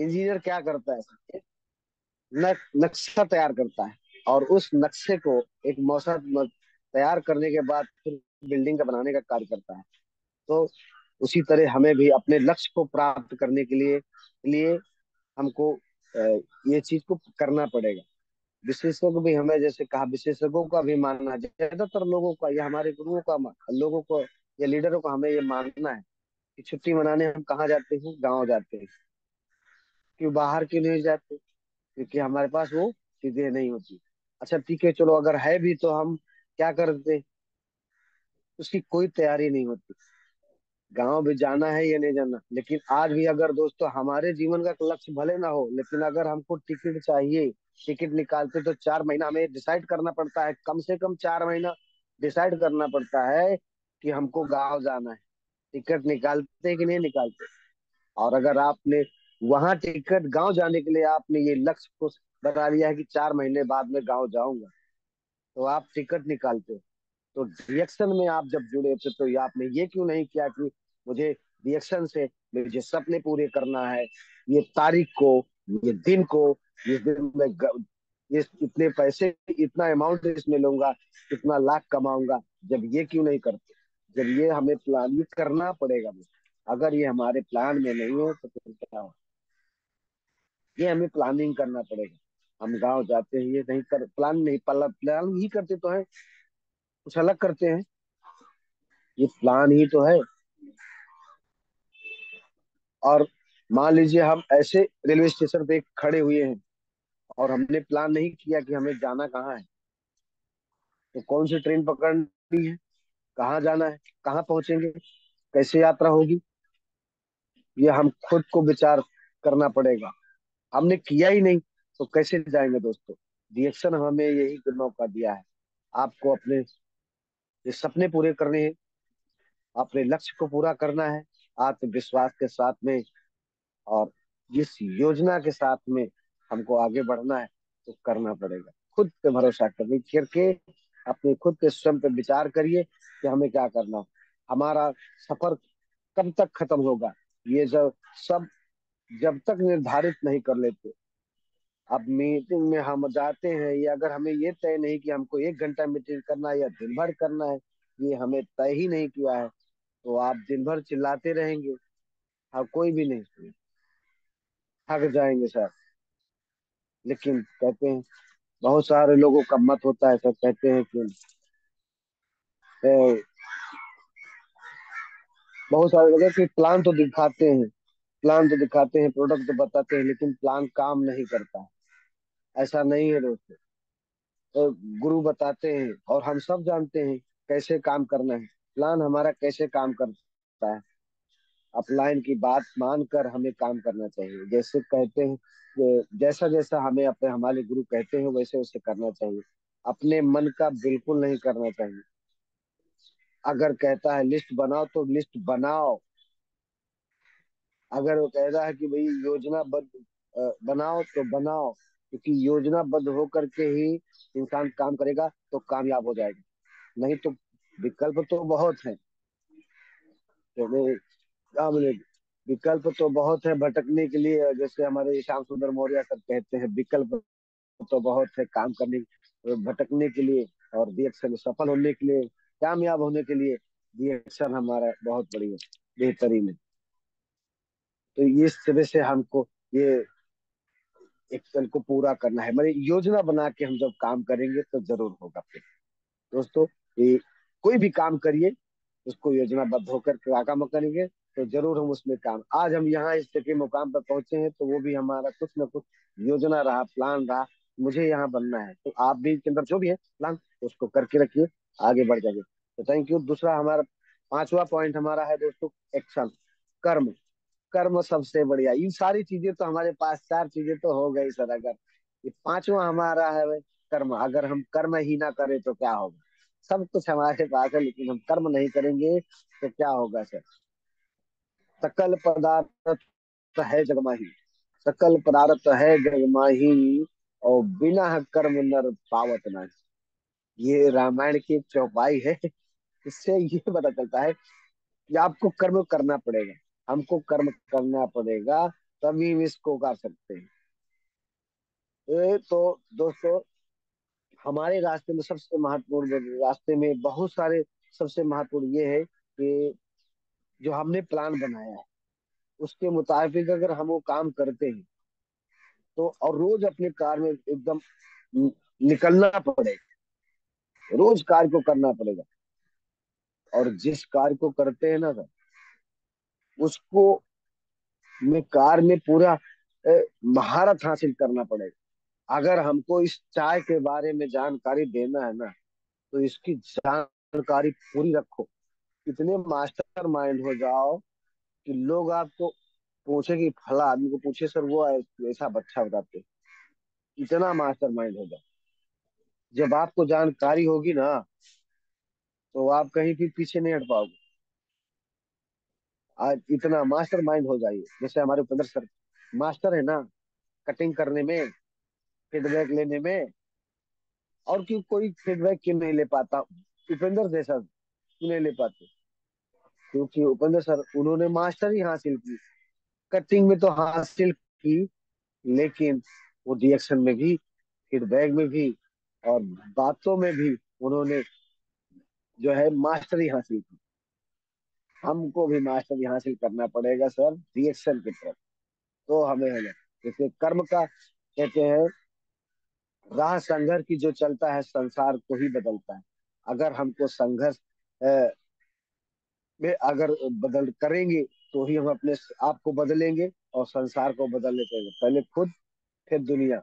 Engineer क्या करता है? नक्शा तैयार करता है, और उस नक्शे को एक मौसम तैयार करने के बाद फिर बिल्डिंग का बनाने का कार्य करता है। तो उसी तरह हमें भी अपने लक्ष्य को प्राप्त करने के लिए हमको ये चीज को करना पड़ेगा। विशेषज्ञ भी हमें, जैसे कहा, विशेषज्ञों का भी मानना है, ज्यादातर लोगों का या हमारे गुरुओं का लोगों को या लीडरों का हमें ये मानना है कि छुट्टी मनाने हम कहाँ जाते हैं? गाँव जाते हैं। क्यों बाहर क्यों नहीं जाते? क्योंकि हमारे पास वो चीजें नहीं होती। अच्छा ठीक है, चलो अगर है भी तो हम क्या करते? उसकी कोई तैयारी नहीं होती। गांव भी जाना है या नहीं जाना, लेकिन आज भी अगर दोस्तों हमारे जीवन का लक्ष्य भले ना हो, लेकिन अगर हमको टिकट चाहिए, टिकट निकालते तो 4 महीना हमें डिसाइड करना पड़ता है, कम से कम 4 महीना डिसाइड करना पड़ता है कि हमको गांव जाना है। टिकट निकालते कि नहीं निकालते? और अगर आपने वहां टिकट गांव जाने के लिए आपने ये लक्ष्य को बना लिया है कि 4 महीने बाद में गांव जाऊंगा, तो आप टिकट निकालते हो। तो रिएक्शन में आप जब जुड़े थे तो ये आपने ये क्यों नहीं किया कि मुझे रिएक्शन से मुझे सपने पूरे करना है, ये तारीख को, ये दिन को, इस दिन में ये इतने पैसे, इतना अमाउंट इसमें लूंगा, कितना लाख कमाऊंगा। जब ये क्यों नहीं करते? जब ये हमें प्लान ये करना पड़ेगा। अगर ये हमारे प्लान में नहीं हो तो फिर क्या हो? ये हमें प्लानिंग करना पड़ेगा। हम गांव जाते हैं, ये नहीं कर प्लान नहीं, प्लान ही करते तो है, कुछ अलग करते हैं। ये प्लान ही तो है। और मान लीजिए हम ऐसे रेलवे स्टेशन पे खड़े हुए हैं और हमने प्लान नहीं किया कि हमें जाना कहाँ है, तो कौन सी ट्रेन पकड़नी है, कहाँ जाना है, कहाँ पहुंचेंगे, कैसे यात्रा होगी, ये हम खुद को विचार करना पड़ेगा। हमने किया ही नहीं तो कैसे जाएंगे दोस्तों? रिएक्शन हमें यही मौका दिया है। आपको अपने ये सपने पूरे करने हैं, अपने लक्ष्य को पूरा करना है आत्मविश्वास के साथ में, और जिस योजना के साथ में हमको आगे बढ़ना है तो करना पड़ेगा। खुद पे भरोसा करके अपने खुद के स्वयं पे विचार करिए कि हमें क्या करना है। हमारा सफर कब तक खत्म होगा, ये सब जब तक निर्धारित नहीं कर लेते। अब मीटिंग में हम जाते हैं, ये अगर हमें ये तय नहीं कि हमको 1 घंटा मीटिंग करना है या दिन भर करना है, ये हमें तय ही नहीं किया है, तो आप दिन भर चिल्लाते रहेंगे, हाँ कोई भी नहीं सुने, थक जाएंगे सर। लेकिन कहते हैं, बहुत सारे लोगों का मत होता है, सब कहते हैं कि ए, बहुत सारे लोग हैं कि प्लान तो दिखाते हैं, प्रोडक्ट तो बताते हैं, लेकिन प्लान काम नहीं करता है। ऐसा नहीं है दोस्तों। तो गुरु बताते हैं और हम सब जानते हैं कैसे काम करना है, प्लान हमारा कैसे काम करता है। अपलाइन की बात मानकर हमें काम करना चाहिए, जैसे कहते हैं कि जैसा जैसा हमें अपने हमारे गुरु कहते हैं वैसे वैसे करना चाहिए। अपने मन का बिल्कुल नहीं करना चाहिए। अगर कहता है लिस्ट बनाओ तो लिस्ट बनाओ। अगर वो कह रहा है कि भाई योजनाबद्ध बनाओ तो बनाओ, क्योंकि योजनाबद्ध होकर के ही इंसान काम करेगा तो कामयाब हो जाएगा। नहीं तो विकल्प तो बहुत है, तो क्या बोले, विकल्प तो बहुत है भटकने के लिए। जैसे हमारे श्याम सुंदर मौर्य सर कहते हैं, विकल्प तो बहुत है काम करने, भटकने के लिए, और रिएक्शन सफल होने के लिए, कामयाब होने के लिए रिएक्शन हमारा बहुत बढ़िया बेहतरीन है। तो इस तरह से हमको ये एक्शन को पूरा करना है, मतलब योजना बना के हम जब काम करेंगे तो जरूर होगा फिर। दोस्तों, ये कोई भी काम करिए, उसको योजनाबद्ध होकर के काम करेंगे तो जरूर हम उसमें काम, आज हम यहाँ इस के मुकाम पर पहुंचे हैं तो वो भी हमारा कुछ ना कुछ योजना रहा, प्लान रहा, मुझे यहाँ बनना है। तो आप भी के अंदर जो भी है प्लान, उसको करके रखिए, आगे बढ़ जाइए। तो थैंक यू। दूसरा हमारा 5वां पॉइंट हमारा है दोस्तों, एक्शन, कर्म। कर्म सबसे बढ़िया। इन सारी चीजें तो हमारे पास, 4 चीजें तो हो गई सर, अगर ये 5वां हमारा है भाई, कर्म। अगर हम कर्म ही ना करें तो क्या होगा? सब कुछ हमारे पास है लेकिन हम कर्म नहीं करेंगे तो क्या होगा सर? सकल पदार्थ है जगमाही, सकल पदार्थ है जगमाही, और बिना कर्म नर पावत नहीं। ये रामायण की एक चौपाई है। इससे ये पता चलता है कि आपको कर्म करना पड़ेगा, हमको कर्म करना पड़ेगा। तभी हम इसको कर सकते हैं। तो दोस्तों, हमारे रास्ते में सबसे महत्वपूर्ण, रास्ते में बहुत सारे, सबसे महत्वपूर्ण ये है कि जो हमने प्लान बनाया है उसके मुताबिक अगर हम वो काम करते हैं तो, और रोज अपने कार में एकदम निकलना पड़ेगा, रोज कार्य को करना पड़ेगा। और जिस कार्य को करते हैं ना सर, उसको में कार में पूरा महारत हासिल करना पड़ेगा। अगर हमको इस चाय के बारे में जानकारी देना है ना, तो इसकी जानकारी पूरी रखो। इतने मास्टर माइंड हो जाओ कि लोग आपको पूछे, कि फला आदमी को पूछे सर वो ऐसा अच्छा बताते हैं। इतना मास्टर माइंड हो जाओ। जब आपको जानकारी होगी ना, तो आप कहीं भी पीछे नहीं हट पाओगे। आज इतना मास्टर माइंड हो जाइए, जैसे हमारे उपेंद्र सर मास्टर है ना, कटिंग करने में, फीडबैक लेने में। और क्यों कोई फीडबैक क्यों नहीं ले पाता उपेंद्र जैसा, क्यों नहीं ले पाते? क्योंकि उपेंद्र सर उन्होंने मास्टर ही हासिल की, कटिंग में तो हासिल की, लेकिन वो रिएक्शन में भी, फीडबैक में भी, और बातों में भी उन्होंने जो है मास्टरी हासिल की। हमको भी मास्टरी हासिल करना पड़ेगा सर, रिएक्शन की तरफ। तो हमें है ना, जैसे कर्म का कहते हैं, राह संघर्ष की जो चलता है संसार को ही बदलता है। अगर हमको संघर्ष में अगर बदल करेंगे, तो ही हम अपने आप को बदलेंगे और संसार को बदलने चाहिए। पहले खुद, फिर दुनिया।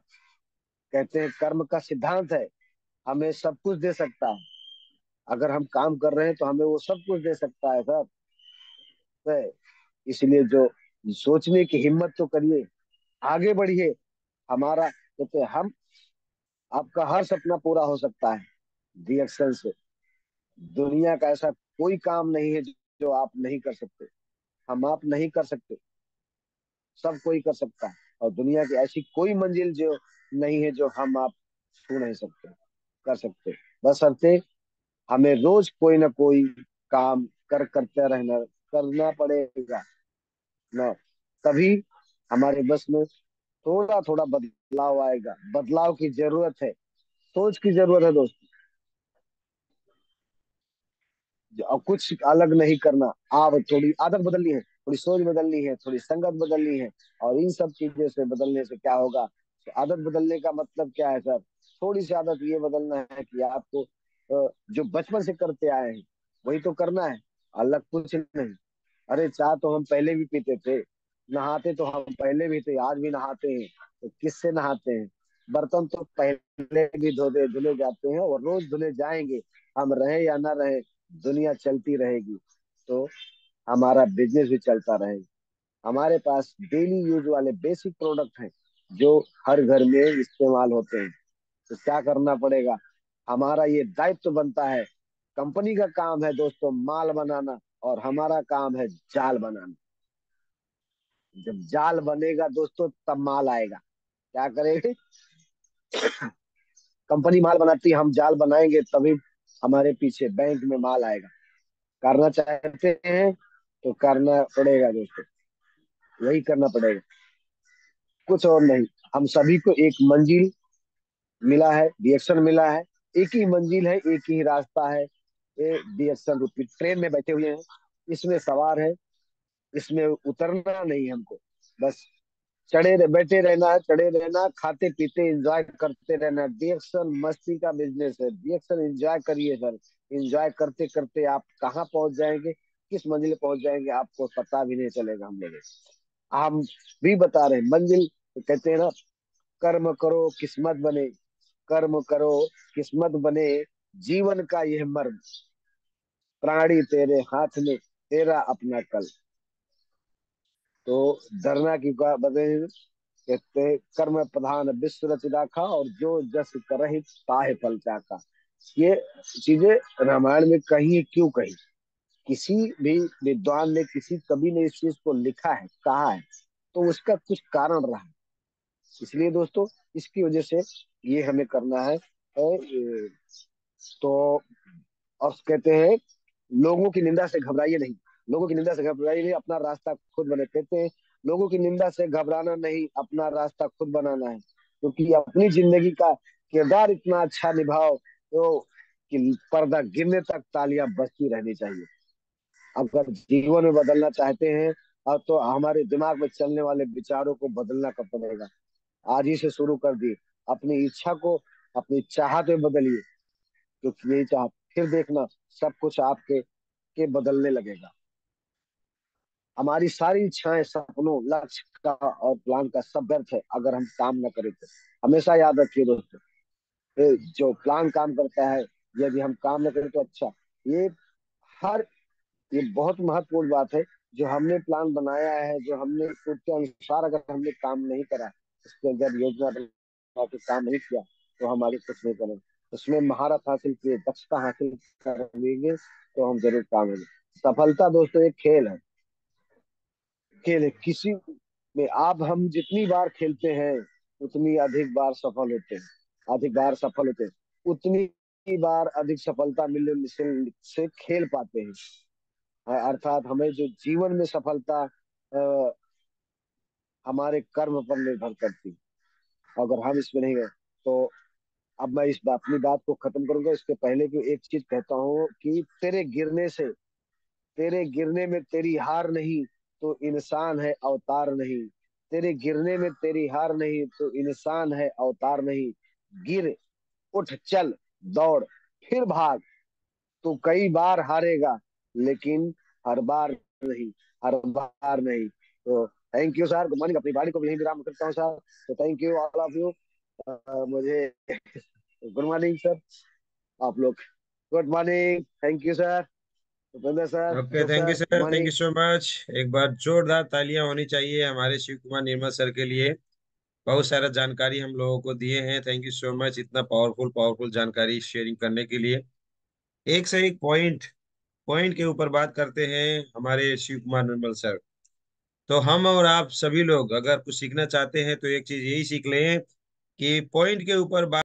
कहते हैं कर्म का सिद्धांत है, हमें सब कुछ दे सकता है। अगर हम काम कर रहे हैं तो हमें वो सब कुछ दे सकता है सर। तो इसलिए जो सोचने की हिम्मत तो करिए, आगे बढ़िए। हमारा कहते हैं, हम आपका हर सपना पूरा हो सकता है रिएक्शन से। दुनिया का ऐसा कोई काम नहीं है जो आप नहीं कर सकते। हम आप नहीं कर सकते, सब कोई कर सकता है। और दुनिया की ऐसी कोई मंजिल जो नहीं है जो हम आप छू नहीं सकते, कर सकते। बस अर्थे हमें रोज कोई ना कोई काम करते रहना, करना पड़ेगा ना। तभी हमारे बस में थोड़ा थोड़ा बदलाव आएगा। बदलाव की जरूरत है, सोच की जरूरत है दोस्त। और कुछ अलग नहीं करना। आप थोड़ी आदत बदलनी है, थोड़ी सोच बदलनी है, थोड़ी संगत बदलनी है। और इन सब चीजों से बदलने से क्या होगा? तो आदत बदलने का मतलब क्या है सर? थोड़ी सी आदत ये बदलना है कि आपको जो बचपन से करते आए हैं वही तो करना है, अलग कुछ नहीं। अरे चाय तो हम पहले भी पीते थे, नहाते तो हम पहले भी थे, आज भी नहाते हैं। तो किससे नहाते हैं? बर्तन तो पहले भी धोते धुले जाते हैं और रोज धुले जाएंगे। हम रहे या ना रहे, दुनिया चलती रहेगी। तो हमारा बिजनेस भी चलता रहेगा। हमारे पास डेली यूज वाले बेसिक प्रोडक्ट हैं जो हर घर में इस्तेमाल होते हैं। तो क्या करना पड़ेगा? हमारा ये दायित्व बनता है। कंपनी का काम है दोस्तों माल बनाना, और हमारा काम है जाल बनाना। जब जाल बनेगा दोस्तों, तब माल आएगा। क्या करेंगे? कंपनी माल बनाती है, हम जाल बनाएंगे, तभी हमारे पीछे बैंक में माल आएगा। करना चाहते हैं तो करना पड़ेगा दोस्तों, वही करना पड़ेगा, कुछ और नहीं। हम सभी को एक मंजिल मिला है, डिरेक्शन मिला है। एक ही मंजिल है, एक ही रास्ता है। ये डिरेक्शन रूपी ट्रेन में बैठे हुए हैं, इसमें सवार है, इसमें उतरना नहीं है हमको। बस बैठे रहना है, चढ़े रहना, खाते पीते एंजॉय करते रहना। डिएक्शन मस्ती का बिजनेस है, डिएक्शन एंजॉय करिए सर। एंजॉय करते करते आप कहाँ पहुंच जाएंगे, किस मंजिल पहुंच जाएंगे, आपको पता भी नहीं चलेगा। हम भी बता रहे हैं मंजिल, तो कहते हैं ना, कर्म करो किस्मत बने, कर्म करो किस्मत बने, जीवन का यह मर्म, प्राणी तेरे हाथ में, तेरा अपना कल। तो धरना की बदले कहते, कर्म प्रधान विश्व रच राखा, और जो जस करहि ताहि फल चाखा। ये चीजें रामायण में कही है, क्यों कही? किसी भी विद्वान ने, किसी कवि ने इस चीज को लिखा है, कहा है, तो उसका कुछ कारण रहा है। इसलिए दोस्तों, इसकी वजह से ये हमें करना है। तो और कहते हैं, लोगों की निंदा से घबराइए नहीं, लोगों की निंदा से घबराइए नहीं, अपना रास्ता खुद बने। कहते हैं लोगों की निंदा से घबराना नहीं, अपना रास्ता खुद बनाना है। क्योंकि अपनी जिंदगी का किरदार इतना अच्छा निभाओ तो कि पर्दा गिरने तक तालियां बजती रहनी चाहिए। अगर जीवन में बदलना चाहते हैं अब तो हमारे दिमाग में चलने वाले विचारों को बदलना कब पड़ेगा। आज ही से शुरू कर दी। अपनी इच्छा को अपनी चाहत में बदलिए, क्योंकि यही चाहत, फिर देखना सब कुछ आपके के बदलने लगेगा। हमारी सारी इच्छाएं, सपनों, लक्ष्य का और प्लान का सब व्यर्थ है अगर हम काम न करें तो। हमेशा याद रखिए दोस्तों, जो प्लान काम करता है, यदि हम काम न करें तो अच्छा। ये हर ये बहुत महत्वपूर्ण बात है। जो हमने प्लान बनाया है, जो हमने उसके अनुसार अगर हमने काम नहीं करा, उसके अंदर योजना बना के काम नहीं किया, तो हमारी कुछ नहीं करेंगे। उसमें महारत हासिल किए, दक्षता हासिल कर लेंगे तो हम जरूर काम होंगे। सफलता दोस्तों एक खेल है। खेल है किसी में, आप हम जितनी बार खेलते हैं उतनी अधिक बार सफल होते हैं, अधिक बार सफल होते हैं, उतनी ही बार अधिक सफलता मिलने से खेल पाते हैं। अर्थात हमें जो जीवन में सफलता हमारे कर्म पर निर्भर करती है। अगर हम इसमें नहीं गए तो, अब मैं अपनी बात को खत्म करूंगा, इसके पहले कि एक चीज कहता हूँ कि तेरे गिरने में तेरी हार नहीं तो इंसान है अवतार नहीं। तेरे गिरने में तेरी हार नहीं तो इंसान है अवतार नहीं। गिर, उठ, चल, दौड़, फिर भाग। तू कई बार हारेगा लेकिन हर बार नहीं, हर बार नहीं। तो thank you sir, good morning. अपनी गाड़ी को भी यहीं विराम करता हूँ सर। तो thank you all of you. मुझे गुड मॉर्निंग सर, आप लोग। Good morning, thank you sir, Bhupendra sir, okay, Ashok thank you sir, good sir, thank you morning. So much. एक बार जोरदार तालियां होनी चाहिए हमारे शिव कुमार निर्मल सर के लिए। बहुत सारा जानकारी हम लोगों को दिए हैं। थैंक यू सो मच इतना पावरफुल पावरफुल जानकारी शेयरिंग करने के लिए। एक से एक पॉइंट पॉइंट के ऊपर बात करते हैं हमारे शिव कुमार निर्मल सर। तो हम और आप सभी लोग अगर कुछ सीखना चाहते हैं तो एक चीज यही सीख लें कि पॉइंट के ऊपर